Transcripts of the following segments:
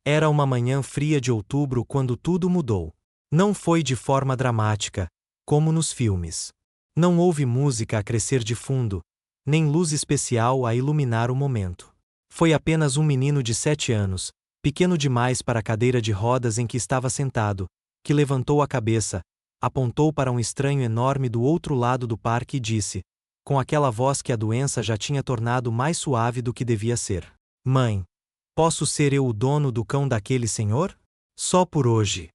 Era uma manhã fria de outubro quando tudo mudou. Não foi de forma dramática, como nos filmes. Não houve música a crescer de fundo, nem luz especial a iluminar o momento. Foi apenas um menino de 7 anos, pequeno demais para a cadeira de rodas em que estava sentado, que levantou a cabeça, apontou para um estranho enorme do outro lado do parque e disse, com aquela voz que a doença já tinha tornado mais suave do que devia ser: Mãe, posso ser eu o dono do cão daquele senhor? Só por hoje.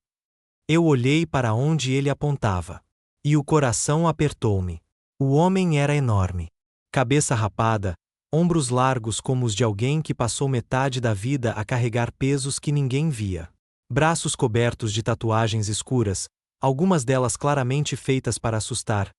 Eu olhei para onde ele apontava. E o coração apertou-me. O homem era enorme. Cabeça rapada, ombros largos como os de alguém que passou metade da vida a carregar pesos que ninguém via. Braços cobertos de tatuagens escuras, algumas delas claramente feitas para assustar,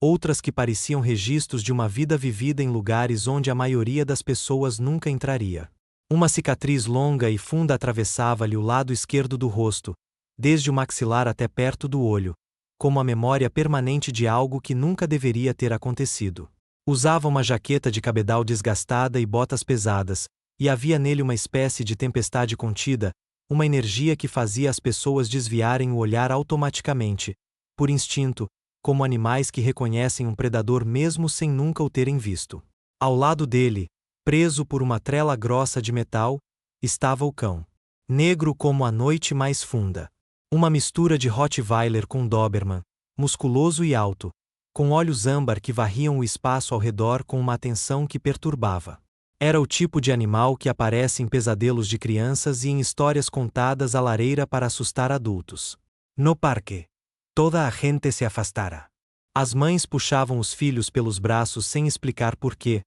outras que pareciam registros de uma vida vivida em lugares onde a maioria das pessoas nunca entraria. Uma cicatriz longa e funda atravessava-lhe o lado esquerdo do rosto, desde o maxilar até perto do olho, como a memória permanente de algo que nunca deveria ter acontecido. Usava uma jaqueta de cabedal desgastada e botas pesadas, e havia nele uma espécie de tempestade contida, uma energia que fazia as pessoas desviarem o olhar automaticamente, por instinto, como animais que reconhecem um predador mesmo sem nunca o terem visto. Ao lado dele, preso por uma trela grossa de metal, estava o cão. Negro como a noite mais funda. Uma mistura de Rottweiler com Doberman, musculoso e alto, com olhos âmbar que varriam o espaço ao redor com uma atenção que perturbava. Era o tipo de animal que aparece em pesadelos de crianças e em histórias contadas à lareira para assustar adultos. No parque, toda a gente se afastara. As mães puxavam os filhos pelos braços sem explicar porquê,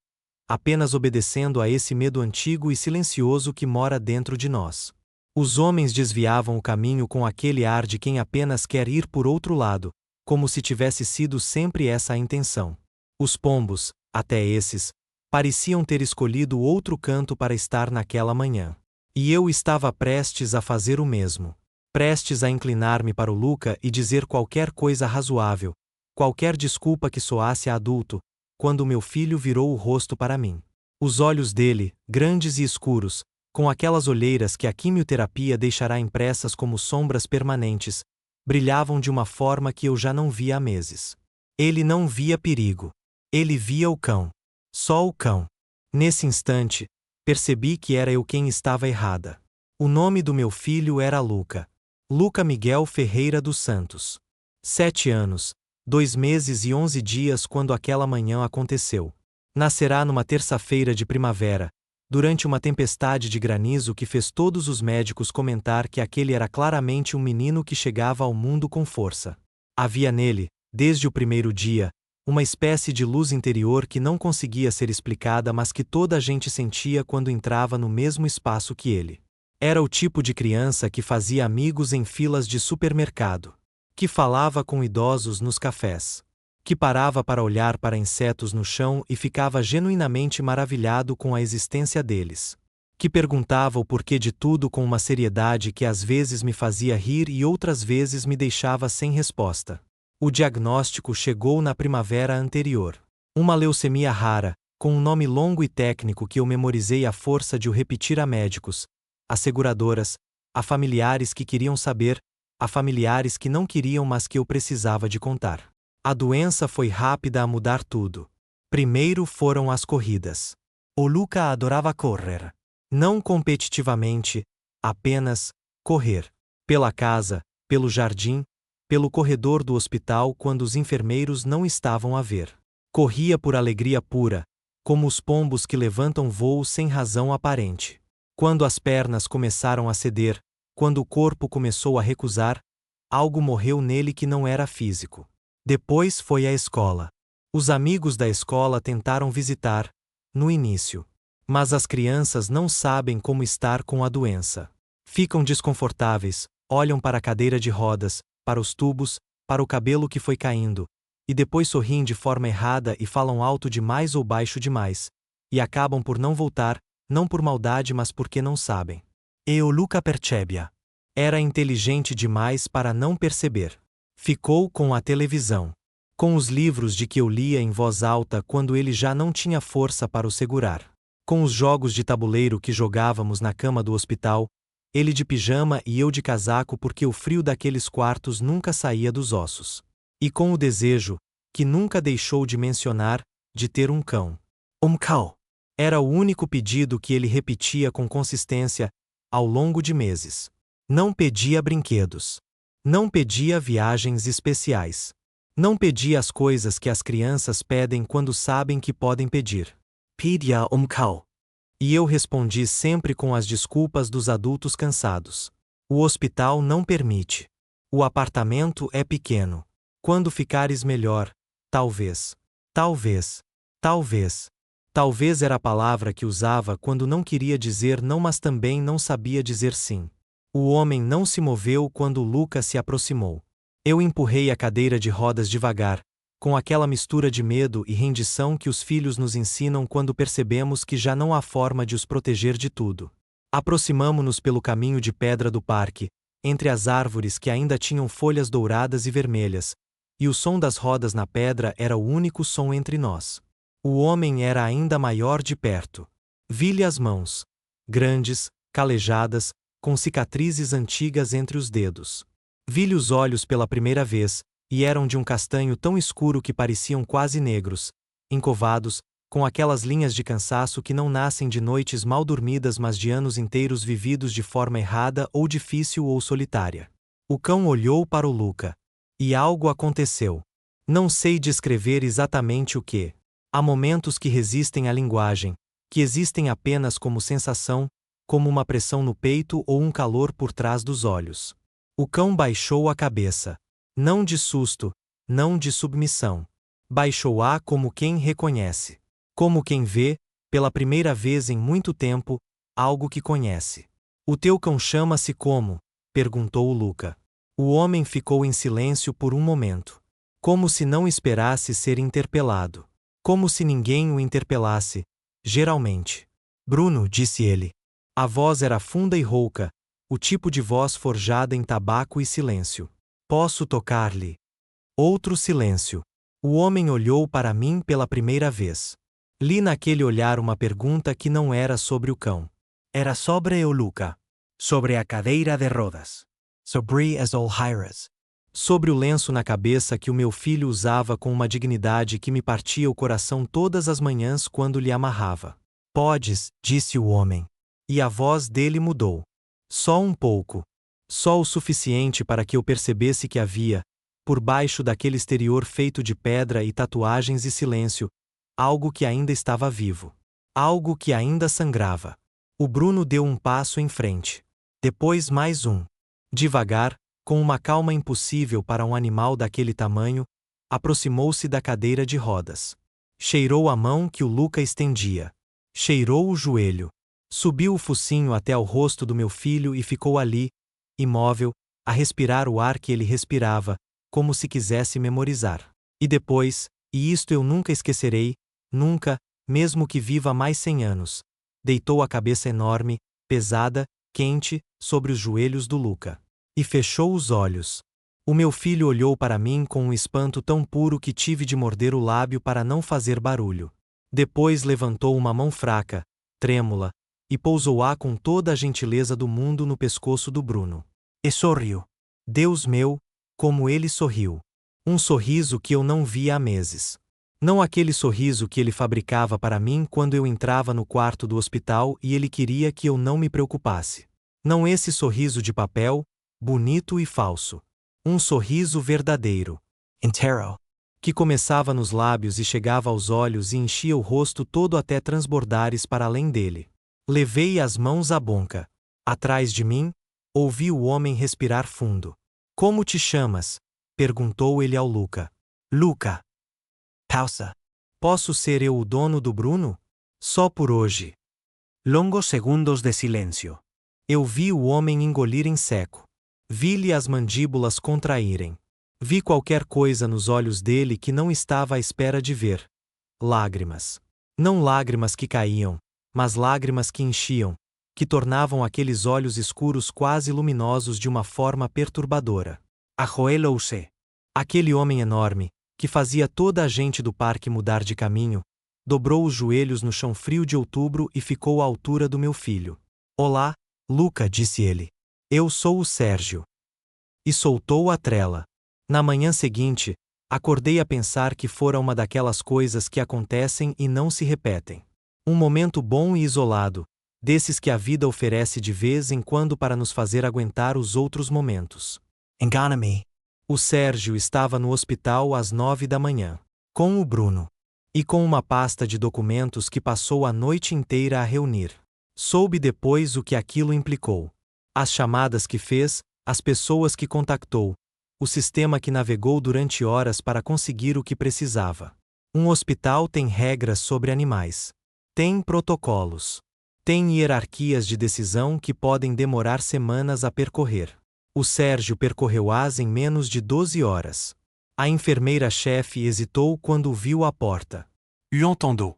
apenas obedecendo a esse medo antigo e silencioso que mora dentro de nós. Os homens desviavam o caminho com aquele ar de quem apenas quer ir por outro lado, como se tivesse sido sempre essa a intenção. Os pombos, até esses, pareciam ter escolhido outro canto para estar naquela manhã. E eu estava prestes a fazer o mesmo. Prestes a inclinar-me para o Luca e dizer qualquer coisa razoável, qualquer desculpa que soasse a adulto, quando meu filho virou o rosto para mim. Os olhos dele, grandes e escuros, com aquelas olheiras que a quimioterapia deixará impressas como sombras permanentes, brilhavam de uma forma que eu já não via há meses. Ele não via perigo. Ele via o cão. Só o cão. Nesse instante, percebi que era eu quem estava errada. O nome do meu filho era Luca. Luca Miguel Ferreira dos Santos. 7 anos, 2 meses e 11 dias quando aquela manhã aconteceu. Nascerá numa terça-feira de primavera, durante uma tempestade de granizo que fez todos os médicos comentar que aquele era claramente um menino que chegava ao mundo com força. Havia nele, desde o primeiro dia, uma espécie de luz interior que não conseguia ser explicada mas que toda a gente sentia quando entrava no mesmo espaço que ele. Era o tipo de criança que fazia amigos em filas de supermercado, que falava com idosos nos cafés, que parava para olhar para insetos no chão e ficava genuinamente maravilhado com a existência deles, que perguntava o porquê de tudo com uma seriedade que às vezes me fazia rir e outras vezes me deixava sem resposta. O diagnóstico chegou na primavera anterior. Uma leucemia rara, com um nome longo e técnico que eu memorizei à força de o repetir a médicos, a seguradoras, a familiares que queriam saber, a familiares que não queriam mas que eu precisava de contar. A doença foi rápida a mudar tudo. Primeiro foram as corridas. O Luca adorava correr. Não competitivamente, apenas correr. Pela casa, pelo jardim, pelo corredor do hospital quando os enfermeiros não estavam a ver. Corria por alegria pura, como os pombos que levantam voo sem razão aparente. Quando as pernas começaram a ceder, quando o corpo começou a recusar, algo morreu nele que não era físico. Depois foi a escola. Os amigos da escola tentaram visitar, no início. Mas as crianças não sabem como estar com a doença. Ficam desconfortáveis, olham para a cadeira de rodas, para os tubos, para o cabelo que foi caindo, e depois sorriem de forma errada e falam alto demais ou baixo demais, e acabam por não voltar, não por maldade mas porque não sabem. E o Luca percebia. Era inteligente demais para não perceber. Ficou com a televisão, com os livros de que eu lia em voz alta quando ele já não tinha força para o segurar, com os jogos de tabuleiro que jogávamos na cama do hospital, ele de pijama e eu de casaco porque o frio daqueles quartos nunca saía dos ossos. E com o desejo, que nunca deixou de mencionar, de ter um cão. Cão. Era o único pedido que ele repetia com consistência, ao longo de meses. Não pedia brinquedos. Não pedia viagens especiais. Não pedia as coisas que as crianças pedem quando sabem que podem pedir. Pedia cão. E eu respondi sempre com as desculpas dos adultos cansados. O hospital não permite. O apartamento é pequeno. Quando ficares melhor, talvez. Talvez. Talvez. Talvez era a palavra que usava quando não queria dizer não, mas também não sabia dizer sim. O homem não se moveu quando Lucas se aproximou. Eu empurrei a cadeira de rodas devagar, com aquela mistura de medo e rendição que os filhos nos ensinam quando percebemos que já não há forma de os proteger de tudo. Aproximamo-nos pelo caminho de pedra do parque, entre as árvores que ainda tinham folhas douradas e vermelhas, e o som das rodas na pedra era o único som entre nós. O homem era ainda maior de perto. Vi-lhe as mãos, grandes, calejadas, com cicatrizes antigas entre os dedos. Vi-lhe os olhos pela primeira vez, e eram de um castanho tão escuro que pareciam quase negros, encovados, com aquelas linhas de cansaço que não nascem de noites mal dormidas mas de anos inteiros vividos de forma errada ou difícil ou solitária. O cão olhou para o Luca. E algo aconteceu. Não sei descrever exatamente o que. Há momentos que resistem à linguagem, que existem apenas como sensação, como uma pressão no peito ou um calor por trás dos olhos. O cão baixou a cabeça. Não de susto, não de submissão. Baixou-a como quem reconhece. Como quem vê, pela primeira vez em muito tempo, algo que conhece. O teu cão chama-se como? Perguntou o Luca. O homem ficou em silêncio por um momento. Como se não esperasse ser interpelado. Como se ninguém o interpelasse, geralmente. Bruno, disse ele. A voz era funda e rouca, o tipo de voz forjada em tabaco e silêncio. Posso tocar-lhe? Outro silêncio. O homem olhou para mim pela primeira vez. Li naquele olhar uma pergunta que não era sobre o cão. Era sobre o Luca. Sobre a cadeira de rodas. Sobre as olheiras. Sobre o lenço na cabeça que o meu filho usava com uma dignidade que me partia o coração todas as manhãs quando lhe amarrava. Podes, disse o homem. E a voz dele mudou. Só um pouco. Só o suficiente para que eu percebesse que havia, por baixo daquele exterior feito de pedra e tatuagens e silêncio, algo que ainda estava vivo. Algo que ainda sangrava. O Bruno deu um passo em frente. Depois mais um. Devagar, com uma calma impossível para um animal daquele tamanho, aproximou-se da cadeira de rodas. Cheirou a mão que o Luca estendia. Cheirou o joelho. Subiu o focinho até ao rosto do meu filho e ficou ali, imóvel, a respirar o ar que ele respirava, como se quisesse memorizar. E depois, e isto eu nunca esquecerei, nunca, mesmo que viva mais 100 anos, deitou a cabeça enorme, pesada, quente, sobre os joelhos do Luca. E fechou os olhos. O meu filho olhou para mim com um espanto tão puro que tive de morder o lábio para não fazer barulho. Depois levantou uma mão fraca, trêmula, e pousou-a com toda a gentileza do mundo no pescoço do Bruno. E sorriu. Deus meu, como ele sorriu. Um sorriso que eu não via há meses. Não aquele sorriso que ele fabricava para mim quando eu entrava no quarto do hospital e ele queria que eu não me preocupasse. Não esse sorriso de papel, bonito e falso. Um sorriso verdadeiro. Inteiro. Que começava nos lábios e chegava aos olhos e enchia o rosto todo até transbordares para além dele. Levei as mãos à boca. Atrás de mim, ouvi o homem respirar fundo. Como te chamas? Perguntou ele ao Luca. Luca. Pausa. Posso ser eu o dono do Bruno? Só por hoje. Longos segundos de silêncio. Eu vi o homem engolir em seco. Vi-lhe as mandíbulas contraírem. Vi qualquer coisa nos olhos dele que não estava à espera de ver. Lágrimas. Não lágrimas que caíam, mas lágrimas que enchiam, que tornavam aqueles olhos escuros quase luminosos de uma forma perturbadora. Arroelou-se. Aquele homem enorme, que fazia toda a gente do parque mudar de caminho, dobrou os joelhos no chão frio de outubro e ficou à altura do meu filho. Olá, Luca, disse ele. Eu sou o Sérgio. E soltou a trela. Na manhã seguinte, acordei a pensar que fora uma daquelas coisas que acontecem e não se repetem. Um momento bom e isolado, desses que a vida oferece de vez em quando para nos fazer aguentar os outros momentos. Engana-me. O Sérgio estava no hospital às 9 da manhã. Com o Bruno. E com uma pasta de documentos que passou a noite inteira a reunir. Soube depois o que aquilo implicou. As chamadas que fez, as pessoas que contactou, o sistema que navegou durante horas para conseguir o que precisava. Um hospital tem regras sobre animais. Tem protocolos. Tem hierarquias de decisão que podem demorar semanas a percorrer. O Sérgio percorreu-as em menos de 12 horas. A enfermeira-chefe hesitou quando o viu à porta. Entendeu?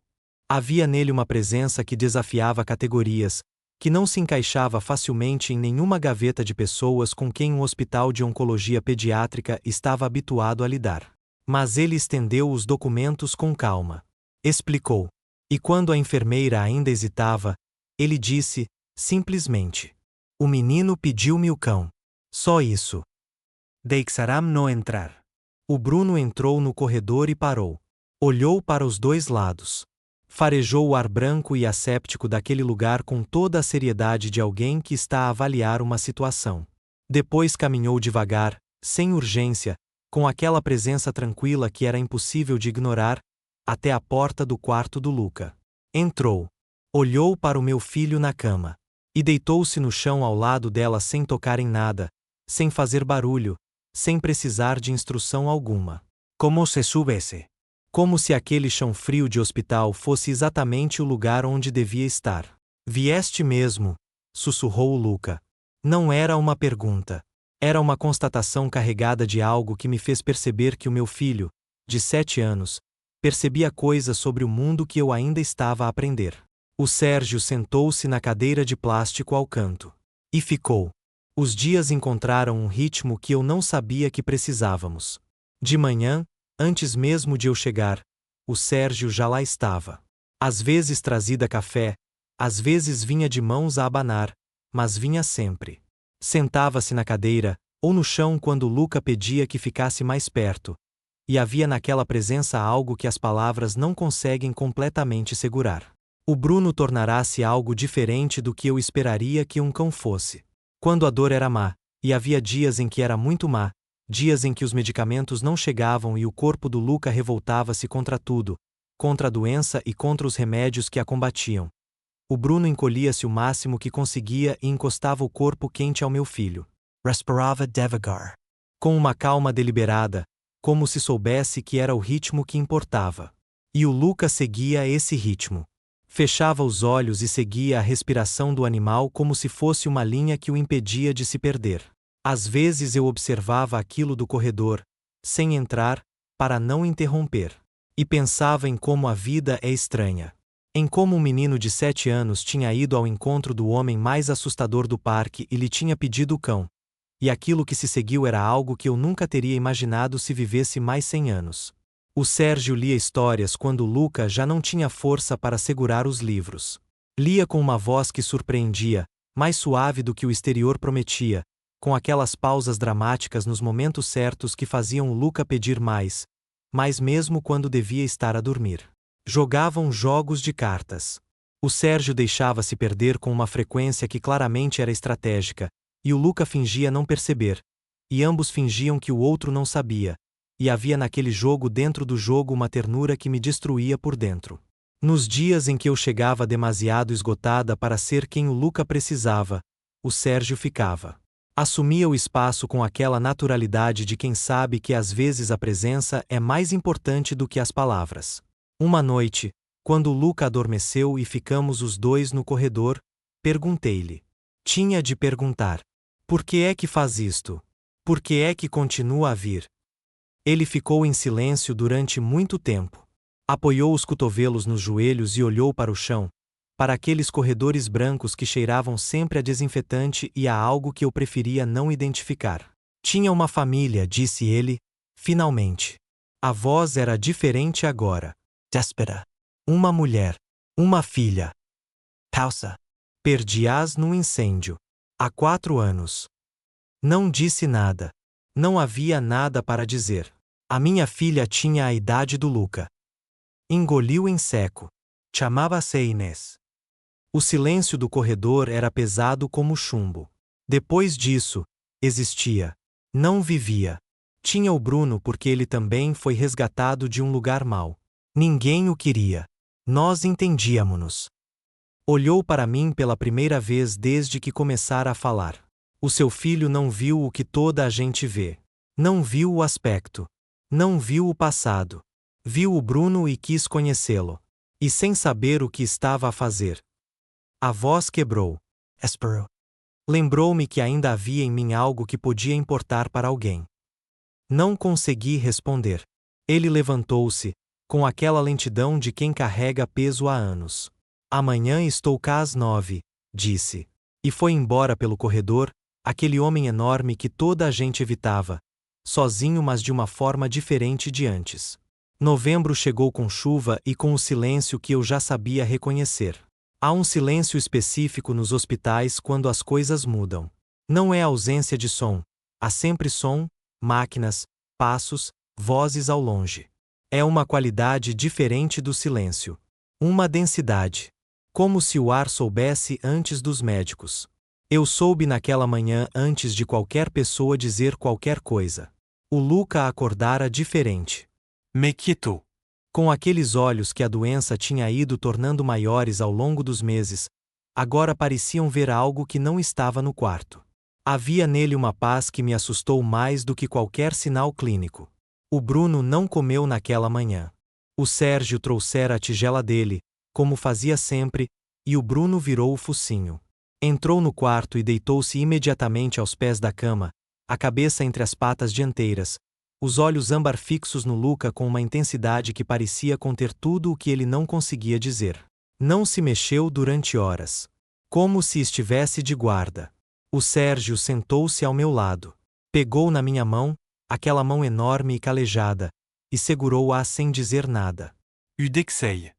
Havia nele uma presença que desafiava categorias, que não se encaixava facilmente em nenhuma gaveta de pessoas com quem um hospital de oncologia pediátrica estava habituado a lidar. Mas ele estendeu os documentos com calma. Explicou. E quando a enfermeira ainda hesitava, ele disse, simplesmente: o menino pediu-me o cão. Só isso. Deixará-me não entrar. O Bruno entrou no corredor e parou. Olhou para os dois lados. Farejou o ar branco e asséptico daquele lugar com toda a seriedade de alguém que está a avaliar uma situação. Depois caminhou devagar, sem urgência, com aquela presença tranquila que era impossível de ignorar, até a porta do quarto do Luca. Entrou. Olhou para o meu filho na cama. E deitou-se no chão ao lado dela sem tocar em nada, sem fazer barulho, sem precisar de instrução alguma. Como se soubesse. Como se aquele chão frio de hospital fosse exatamente o lugar onde devia estar. Vieste mesmo? Sussurrou o Luca. Não era uma pergunta. Era uma constatação carregada de algo que me fez perceber que o meu filho, de 7 anos, percebia coisas sobre o mundo que eu ainda estava a aprender. O Sérgio sentou-se na cadeira de plástico ao canto. E ficou. Os dias encontraram um ritmo que eu não sabia que precisávamos. De manhã, antes mesmo de eu chegar, o Sérgio já lá estava. Às vezes trazia café, às vezes vinha de mãos a abanar, mas vinha sempre. Sentava-se na cadeira, ou no chão quando Luca pedia que ficasse mais perto, e havia naquela presença algo que as palavras não conseguem completamente segurar. O Bruno tornará-se algo diferente do que eu esperaria que um cão fosse. Quando a dor era má, e havia dias em que era muito má, dias em que os medicamentos não chegavam e o corpo do Luca revoltava-se contra tudo, contra a doença e contra os remédios que a combatiam. O Bruno encolhia-se o máximo que conseguia e encostava o corpo quente ao meu filho. Respirava devagar. Com uma calma deliberada, como se soubesse que era o ritmo que importava. E o Luca seguia esse ritmo. Fechava os olhos e seguia a respiração do animal como se fosse uma linha que o impedia de se perder. Às vezes eu observava aquilo do corredor, sem entrar, para não interromper. E pensava em como a vida é estranha. Em como um menino de 7 anos tinha ido ao encontro do homem mais assustador do parque e lhe tinha pedido o cão. E aquilo que se seguiu era algo que eu nunca teria imaginado se vivesse mais 100 anos. O Sérgio lia histórias quando Luca já não tinha força para segurar os livros. Lia com uma voz que surpreendia, mais suave do que o exterior prometia, com aquelas pausas dramáticas nos momentos certos que faziam Luca pedir mais, mas mesmo quando devia estar a dormir. Jogavam jogos de cartas. O Sérgio deixava-se perder com uma frequência que claramente era estratégica, e o Luca fingia não perceber, e ambos fingiam que o outro não sabia, e havia naquele jogo dentro do jogo uma ternura que me destruía por dentro. Nos dias em que eu chegava demasiado esgotada para ser quem o Luca precisava, o Sérgio ficava. Assumia o espaço com aquela naturalidade de quem sabe que às vezes a presença é mais importante do que as palavras. Uma noite, quando o Luca adormeceu e ficamos os dois no corredor, perguntei-lhe. Tinha de perguntar. Por que é que faz isto? Por que é que continua a vir? Ele ficou em silêncio durante muito tempo. Apoiou os cotovelos nos joelhos e olhou para o chão, para aqueles corredores brancos que cheiravam sempre a desinfetante e a algo que eu preferia não identificar. Tinha uma família, disse ele, finalmente. A voz era diferente agora. Déspera. Uma mulher. Uma filha. Pausa. Perdi-as num incêndio. Há 4 anos. Não disse nada. Não havia nada para dizer. A minha filha tinha a idade do Luca. Engoliu em seco. Chamava-se Inês. O silêncio do corredor era pesado como chumbo. Depois disso, existia. Não vivia. Tinha o Bruno porque ele também foi resgatado de um lugar mau. Ninguém o queria. Nós entendíamos-nos. Olhou para mim pela primeira vez desde que começara a falar. O seu filho não viu o que toda a gente vê. Não viu o aspecto. Não viu o passado. Viu o Bruno e quis conhecê-lo. E sem saber o que estava a fazer. A voz quebrou. Espero. Lembrou-me que ainda havia em mim algo que podia importar para alguém. Não consegui responder. Ele levantou-se, com aquela lentidão de quem carrega peso há anos. Amanhã estou cá às 9, disse. E foi embora pelo corredor, aquele homem enorme que toda a gente evitava. Sozinho, mas de uma forma diferente de antes. Novembro chegou com chuva e com o silêncio que eu já sabia reconhecer. Há um silêncio específico nos hospitais quando as coisas mudam. Não é ausência de som. Há sempre som, máquinas, passos, vozes ao longe. É uma qualidade diferente do silêncio. Uma densidade. Como se o ar soubesse antes dos médicos. Eu soube naquela manhã antes de qualquer pessoa dizer qualquer coisa. O Luca acordara diferente. Me quietou. Com aqueles olhos que a doença tinha ido tornando maiores ao longo dos meses, agora pareciam ver algo que não estava no quarto. Havia nele uma paz que me assustou mais do que qualquer sinal clínico. O Bruno não comeu naquela manhã. O Sérgio trouxera a tigela dele, como fazia sempre, e o Bruno virou o focinho. Entrou no quarto e deitou-se imediatamente aos pés da cama, a cabeça entre as patas dianteiras, os olhos âmbar fixos no Luca com uma intensidade que parecia conter tudo o que ele não conseguia dizer. Não se mexeu durante horas. Como se estivesse de guarda. O Sérgio sentou-se ao meu lado. Pegou na minha mão, aquela mão enorme e calejada, e segurou-a sem dizer nada. Udexei.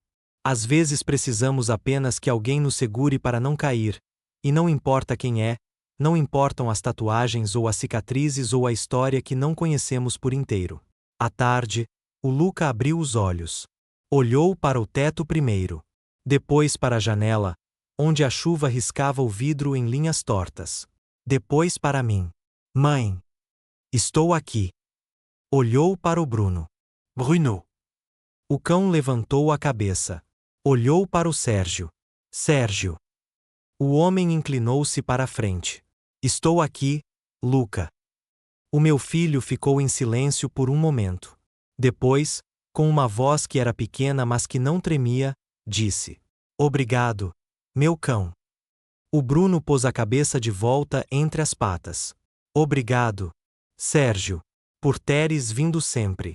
Às vezes precisamos apenas que alguém nos segure para não cair, e não importa quem é, não importam as tatuagens ou as cicatrizes ou a história que não conhecemos por inteiro. À tarde, o Luca abriu os olhos. Olhou para o teto primeiro. Depois para a janela, onde a chuva riscava o vidro em linhas tortas. Depois para mim. Mãe. Estou aqui. Olhou para o Bruno. Bruno. O cão levantou a cabeça. Olhou para o Sérgio. Sérgio. O homem inclinou-se para a frente. Estou aqui, Luca. O meu filho ficou em silêncio por um momento. Depois, com uma voz que era pequena mas que não tremia, disse: Obrigado, meu cão. O Bruno pôs a cabeça de volta entre as patas. Obrigado, Sérgio, por teres vindo sempre.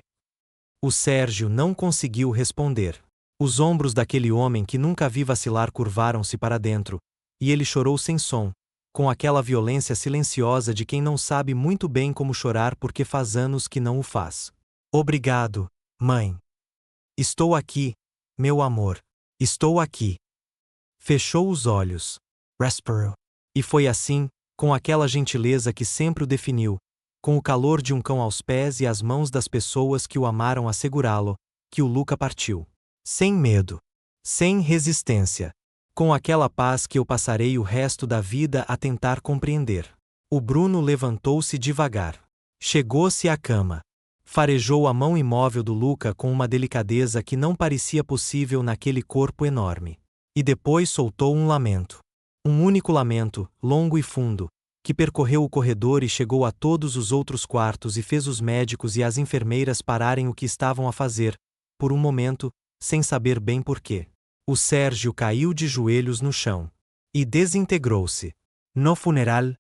O Sérgio não conseguiu responder. Os ombros daquele homem que nunca vi vacilar curvaram-se para dentro, e ele chorou sem som, com aquela violência silenciosa de quem não sabe muito bem como chorar porque faz anos que não o faz. Obrigado, mãe. Estou aqui, meu amor. Estou aqui. Fechou os olhos. Respirou. E foi assim, com aquela gentileza que sempre o definiu, com o calor de um cão aos pés e as mãos das pessoas que o amaram a segurá-lo, que o Luca partiu. Sem medo. Sem resistência. Com aquela paz que eu passarei o resto da vida a tentar compreender. O Bruno levantou-se devagar. Chegou-se à cama. Farejou a mão imóvel do Luca com uma delicadeza que não parecia possível naquele corpo enorme. E depois soltou um lamento. Um único lamento, longo e fundo, que percorreu o corredor e chegou a todos os outros quartos e fez os médicos e as enfermeiras pararem o que estavam a fazer, por um momento, sem saber bem porquê. O Sérgio caiu de joelhos no chão. E desintegrou-se. No funeral,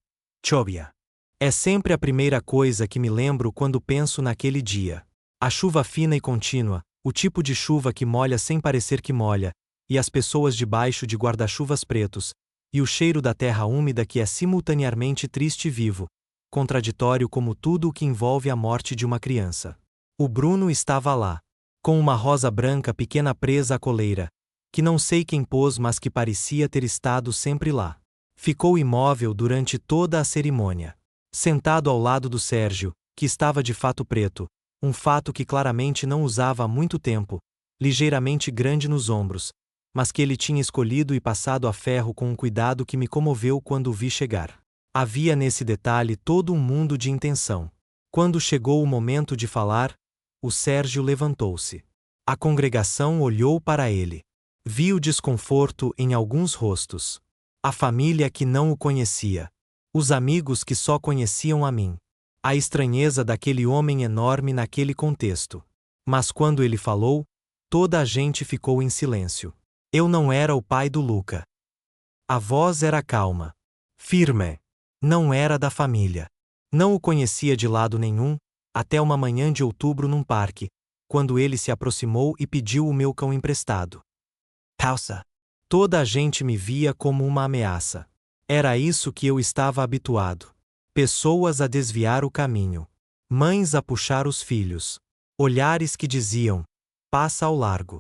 chovia. É sempre a primeira coisa que me lembro quando penso naquele dia. A chuva fina e contínua, o tipo de chuva que molha sem parecer que molha, e as pessoas debaixo de guarda-chuvas pretos, e o cheiro da terra úmida que é simultaneamente triste e vivo, contraditório como tudo o que envolve a morte de uma criança. O Bruno estava lá, com uma rosa branca pequena presa à coleira, que não sei quem pôs, mas que parecia ter estado sempre lá. Ficou imóvel durante toda a cerimônia. Sentado ao lado do Sérgio, que estava de fato preto, um fato que claramente não usava há muito tempo, ligeiramente grande nos ombros, mas que ele tinha escolhido e passado a ferro com um cuidado que me comoveu quando o vi chegar. Havia nesse detalhe todo um mundo de intenção. Quando chegou o momento de falar, o Sérgio levantou-se. A congregação olhou para ele. Viu desconforto em alguns rostos. A família que não o conhecia. Os amigos que só conheciam a mim. A estranheza daquele homem enorme naquele contexto. Mas quando ele falou, toda a gente ficou em silêncio. Eu não era o pai do Luca. A voz era calma. Firme. Não era da família. Não o conhecia de lado nenhum, até uma manhã de outubro num parque, quando ele se aproximou e pediu o meu cão emprestado. Pausa. Toda a gente me via como uma ameaça. Era isso que eu estava habituado. Pessoas a desviar o caminho. Mães a puxar os filhos. Olhares que diziam: passa ao largo.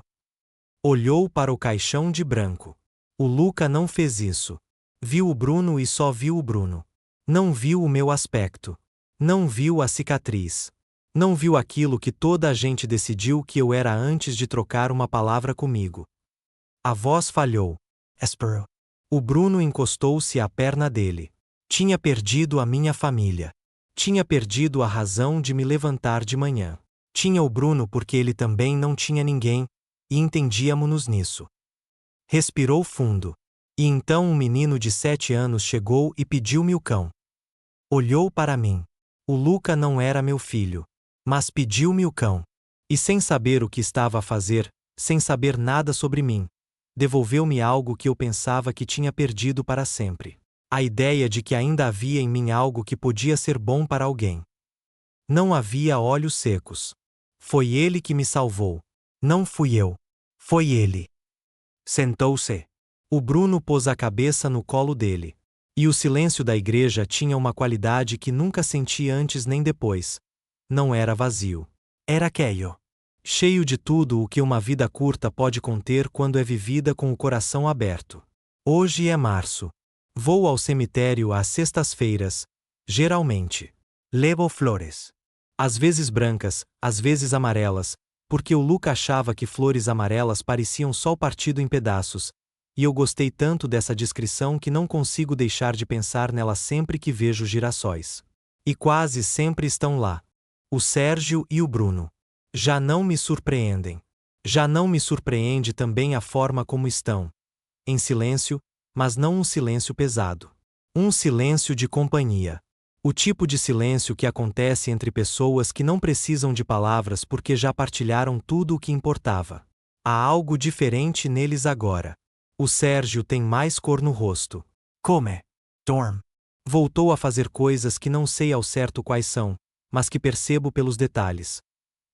Olhou para o caixão de branco. O Luca não fez isso. Viu o Bruno e só viu o Bruno. Não viu o meu aspecto. Não viu a cicatriz. Não viu aquilo que toda a gente decidiu que eu era antes de trocar uma palavra comigo. A voz falhou. Espero. O Bruno encostou-se à perna dele. Tinha perdido a minha família. Tinha perdido a razão de me levantar de manhã. Tinha o Bruno porque ele também não tinha ninguém, e entendíamos-nos nisso. Respirou fundo. E então um menino de 7 anos chegou e pediu-me o cão. Olhou para mim. O Luca não era meu filho. Mas pediu-me o cão. E sem saber o que estava a fazer, sem saber nada sobre mim, devolveu-me algo que eu pensava que tinha perdido para sempre. A ideia de que ainda havia em mim algo que podia ser bom para alguém. Não havia olhos secos. Foi ele que me salvou. Não fui eu. Foi ele. Sentou-se. O Bruno pôs a cabeça no colo dele. E o silêncio da igreja tinha uma qualidade que nunca senti antes nem depois. Não era vazio. Era cheio. Cheio de tudo o que uma vida curta pode conter quando é vivida com o coração aberto. Hoje é março. Vou ao cemitério às sextas-feiras, geralmente. Levo flores. Às vezes brancas, às vezes amarelas, porque o Luca achava que flores amarelas pareciam sol partido em pedaços, e eu gostei tanto dessa descrição que não consigo deixar de pensar nela sempre que vejo girassóis. E quase sempre estão lá. O Sérgio e o Bruno. Já não me surpreendem. Já não me surpreende também a forma como estão. Em silêncio, mas não um silêncio pesado. Um silêncio de companhia. O tipo de silêncio que acontece entre pessoas que não precisam de palavras porque já partilharam tudo o que importava. Há algo diferente neles agora. O Sérgio tem mais cor no rosto. Come. Dorme. Voltou a fazer coisas que não sei ao certo quais são, mas que percebo pelos detalhes.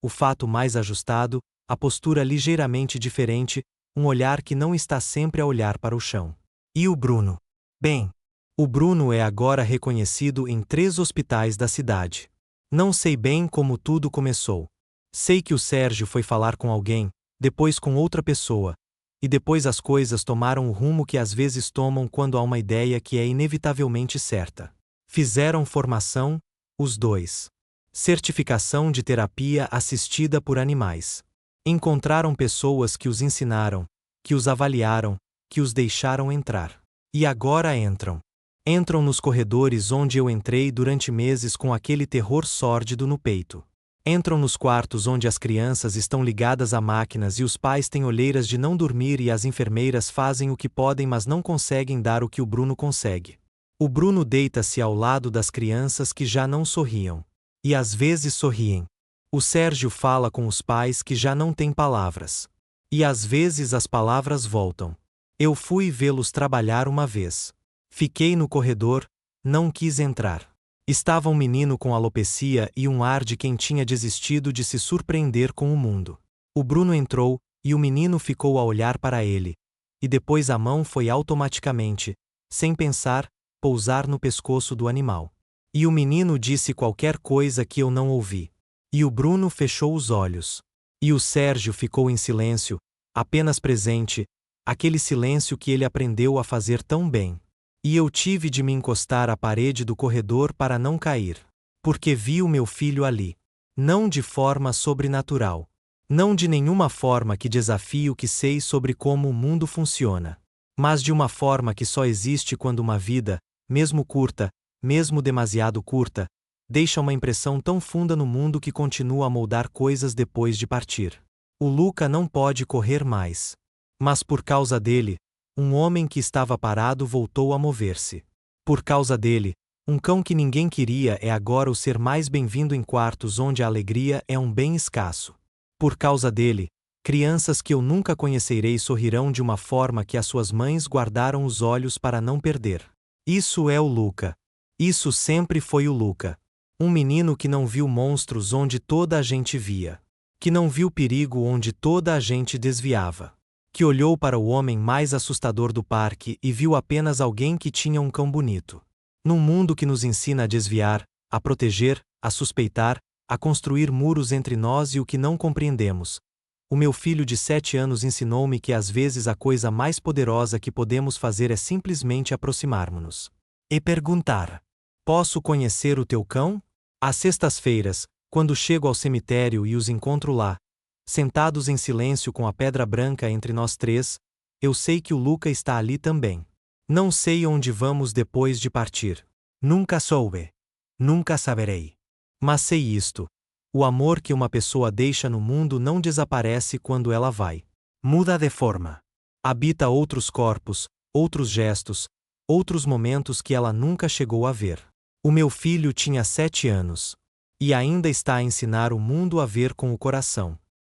O fato mais ajustado, a postura ligeiramente diferente, um olhar que não está sempre a olhar para o chão. E o Bruno? Bem, o Bruno é agora reconhecido em 3 hospitais da cidade. Não sei bem como tudo começou. Sei que o Sérgio foi falar com alguém, depois com outra pessoa, e depois as coisas tomaram o rumo que às vezes tomam quando há uma ideia que é inevitavelmente certa. Fizeram formação, os 2. Certificação de terapia assistida por animais. Encontraram pessoas que os ensinaram, que os avaliaram, que os deixaram entrar. E agora entram. Entram nos corredores onde eu entrei durante meses com aquele terror sórdido no peito. Entram nos quartos onde as crianças estão ligadas a máquinas e os pais têm olheiras de não dormir e as enfermeiras fazem o que podem mas não conseguem dar o que o Bruno consegue. O Bruno deita-se ao lado das crianças que já não sorriam. E às vezes sorriem. O Sérgio fala com os pais que já não têm palavras. E às vezes as palavras voltam. Eu fui vê-los trabalhar uma vez. Fiquei no corredor, não quis entrar. Estava um menino com alopecia e um ar de quem tinha desistido de se surpreender com o mundo. O Bruno entrou, e o menino ficou a olhar para ele. E depois a mão foi automaticamente, sem pensar, pousar no pescoço do animal. E o menino disse qualquer coisa que eu não ouvi. E o Bruno fechou os olhos. E o Sérgio ficou em silêncio, apenas presente, Aquele silêncio que ele aprendeu a fazer tão bem. E eu tive de me encostar à parede do corredor para não cair. Porque vi o meu filho ali. Não de forma sobrenatural. Não de nenhuma forma que desafie o que sei sobre como o mundo funciona. Mas de uma forma que só existe quando uma vida, mesmo curta, mesmo demasiado curta, deixa uma impressão tão funda no mundo que continua a moldar coisas depois de partir. O Luca não pode correr mais. Mas por causa dele, um homem que estava parado voltou a mover-se. Por causa dele, um cão que ninguém queria é agora o ser mais bem-vindo em quartos onde a alegria é um bem escasso. Por causa dele, crianças que eu nunca conhecerei sorrirão de uma forma que as suas mães guardaram os olhos para não perder. Isso é o Luca. Isso sempre foi o Luca. Um menino que não viu monstros onde toda a gente via. Que não viu perigo onde toda a gente desviava. Que olhou para o homem mais assustador do parque e viu apenas alguém que tinha um cão bonito. Num mundo que nos ensina a desviar, a proteger, a suspeitar, a construir muros entre nós e o que não compreendemos, o meu filho de 7 anos ensinou-me que às vezes a coisa mais poderosa que podemos fazer é simplesmente aproximarmos-nos. E perguntar: posso conhecer o teu cão? Às sextas-feiras, quando chego ao cemitério e os encontro lá, sentados em silêncio com a pedra branca entre nós três, eu sei que o Luca está ali também. Não sei onde vamos depois de partir. Nunca soube. Nunca saberei. Mas sei isto: o amor que uma pessoa deixa no mundo não desaparece quando ela vai. Muda de forma. Habita outros corpos, outros gestos, outros momentos que ela nunca chegou a ver. O meu filho tinha 7 anos. E ainda está a ensinar o mundo a ver com o coração.